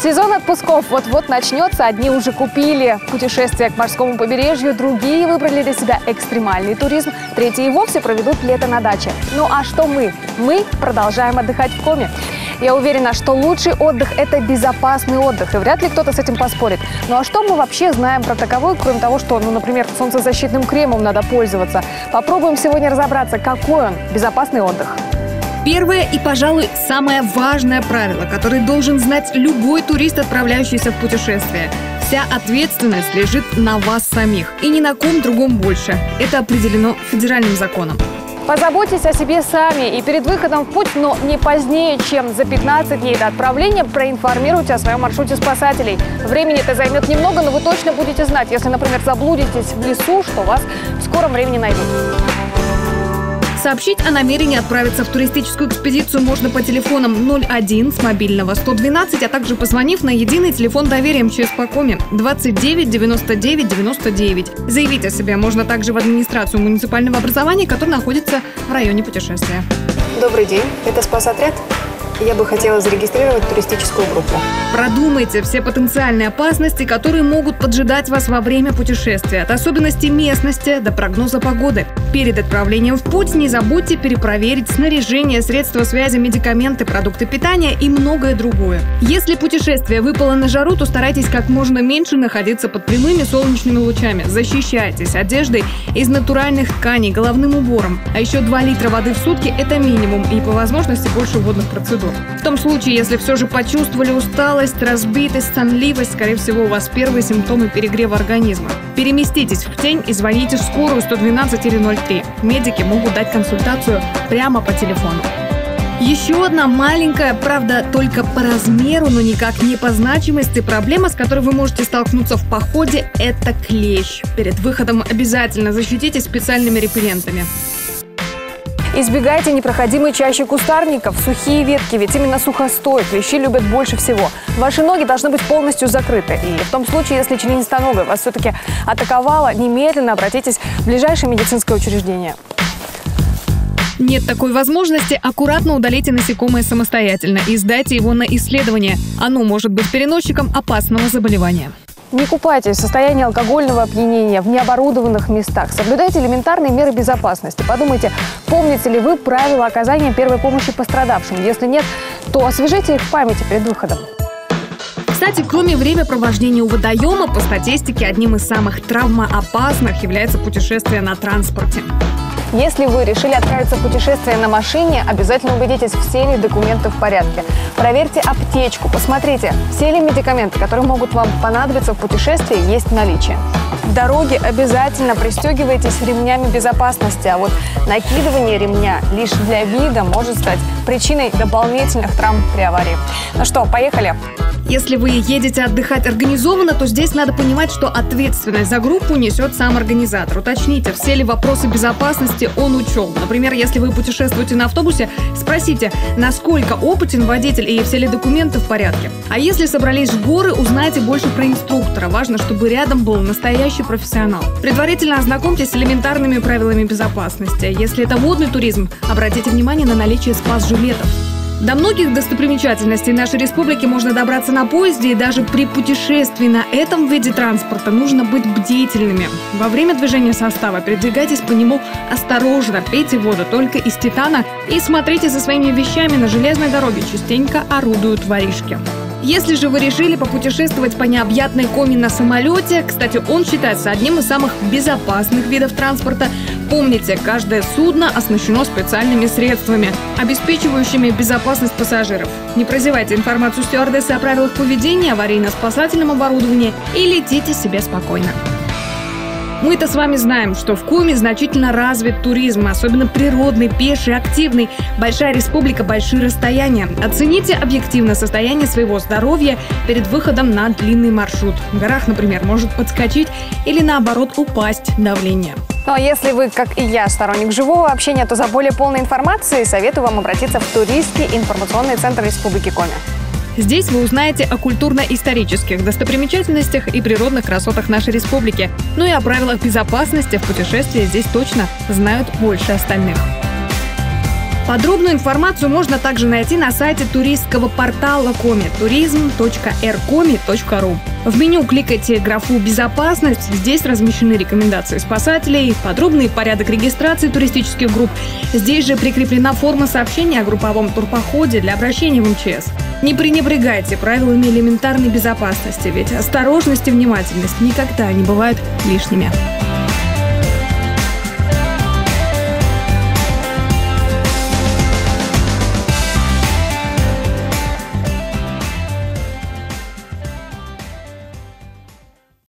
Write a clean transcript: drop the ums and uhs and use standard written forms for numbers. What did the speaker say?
Сезон отпусков вот-вот начнется. Одни уже купили путешествия к морскому побережью, другие выбрали для себя экстремальный туризм, третьи и вовсе проведут лето на даче. Ну а что мы? Мы продолжаем отдыхать в Коми. Я уверена, что лучший отдых – это безопасный отдых, и вряд ли кто-то с этим поспорит. Ну а что мы вообще знаем про таковой, кроме того, что, например, солнцезащитным кремом надо пользоваться? Попробуем сегодня разобраться, какой он безопасный отдых. Первое и, пожалуй, самое важное правило, которое должен знать любой турист, отправляющийся в путешествие. Вся ответственность лежит на вас самих и ни на ком другом больше. Это определено федеральным законом. Позаботьтесь о себе сами и перед выходом в путь, но не позднее, чем за 15 дней до отправления, проинформируйте о своем маршруте спасателей. Времени это займет немного, но вы точно будете знать, если, например, заблудитесь в лесу, что вас в скором времени найдут. Сообщить о намерении отправиться в туристическую экспедицию можно по телефонам 01 с мобильного 112, а также позвонив на единый телефон доверия МЧС по Коми 29 99 99. Заявить о себе можно также в администрацию муниципального образования, которая находится в районе путешествия. Добрый день, это спасотряд. Я бы хотела зарегистрировать туристическую группу. Продумайте все потенциальные опасности, которые могут поджидать вас во время путешествия, от особенностей местности до прогноза погоды. Перед отправлением в путь не забудьте перепроверить снаряжение, средства связи, медикаменты, продукты питания и многое другое. Если путешествие выпало на жару, то старайтесь как можно меньше находиться под прямыми солнечными лучами. Защищайтесь одеждой из натуральных тканей, головным убором. А еще 2 литра воды в сутки – это минимум, и по возможности больше водных процедур. В том случае, если все же почувствовали усталость, разбитость, сонливость, скорее всего, у вас первые симптомы перегрева организма. Переместитесь в тень и звоните в скорую 112 или 03. Медики могут дать консультацию прямо по телефону. Еще одна маленькая, правда, только по размеру, но никак не по значимости, проблема, с которой вы можете столкнуться в походе – это клещ. Перед выходом обязательно защититесь специальными репеллентами. Избегайте непроходимой чащи кустарников, сухие ветки, ведь именно сухостой клещи любят больше всего. Ваши ноги должны быть полностью закрыты. И в том случае, если членистоногая вас все-таки атаковала, немедленно обратитесь в ближайшее медицинское учреждение. Нет такой возможности, аккуратно удалите насекомое самостоятельно и сдайте его на исследование. Оно может быть переносчиком опасного заболевания. Не купайтесь в состоянии алкогольного опьянения в необорудованных местах. Соблюдайте элементарные меры безопасности. Подумайте, помните ли вы правила оказания первой помощи пострадавшим. Если нет, то освежите их в памяти перед выходом. Кстати, кроме времяпровождения у водоема, по статистике, одним из самых травмоопасных является путешествие на транспорте. Если вы решили отправиться в путешествие на машине, обязательно убедитесь, все ли документы в порядке. Проверьте аптечку, посмотрите, все ли медикаменты, которые могут вам понадобиться в путешествии, есть в наличии. В дороге обязательно пристегивайтесь ремнями безопасности, а вот накидывание ремня лишь для вида может стать причиной дополнительных травм при аварии. Ну что, поехали! Если вы едете отдыхать организованно, то здесь надо понимать, что ответственность за группу несет сам организатор. Уточните, все ли вопросы безопасности он учел. Например, если вы путешествуете на автобусе, спросите, насколько опытен водитель и все ли документы в порядке. А если собрались в горы, узнайте больше про инструктора. Важно, чтобы рядом был настоящий профессионал. Предварительно ознакомьтесь с элементарными правилами безопасности. Если это водный туризм, обратите внимание на наличие спас-жилетов. До многих достопримечательностей нашей республики можно добраться на поезде, и даже при путешествии на этом виде транспорта нужно быть бдительными. Во время движения состава передвигайтесь по нему осторожно, пейте воду только из титана и смотрите за своими вещами. На железной дороге частенько орудуют воришки. Если же вы решили попутешествовать по необъятной Коми на самолете, кстати, он считается одним из самых безопасных видов транспорта, помните, каждое судно оснащено специальными средствами, обеспечивающими безопасность пассажиров. Не прозевайте информацию стюардессы о правилах поведения, аварийно-спасательном оборудовании и летите себе спокойно. Мы-то с вами знаем, что в Коми значительно развит туризм, особенно природный, пеший, активный. Большая республика, большие расстояния. Оцените объективно состояние своего здоровья перед выходом на длинный маршрут. В горах, например, может подскочить или наоборот упасть давление. Ну а если вы, как и я, сторонник живого общения, то за более полной информацией советую вам обратиться в Туристский информационный центр Республики Коми. Здесь вы узнаете о культурно-исторических достопримечательностях и природных красотах нашей республики. Ну и о правилах безопасности в путешествии здесь точно знают больше остальных. Подробную информацию можно также найти на сайте туристского портала Коми tourism.rkomi.ru. В меню кликайте графу «Безопасность». Здесь размещены рекомендации спасателей, подробный порядок регистрации туристических групп. Здесь же прикреплена форма сообщения о групповом турпоходе для обращения в МЧС. Не пренебрегайте правилами элементарной безопасности, ведь осторожность и внимательность никогда не бывают лишними.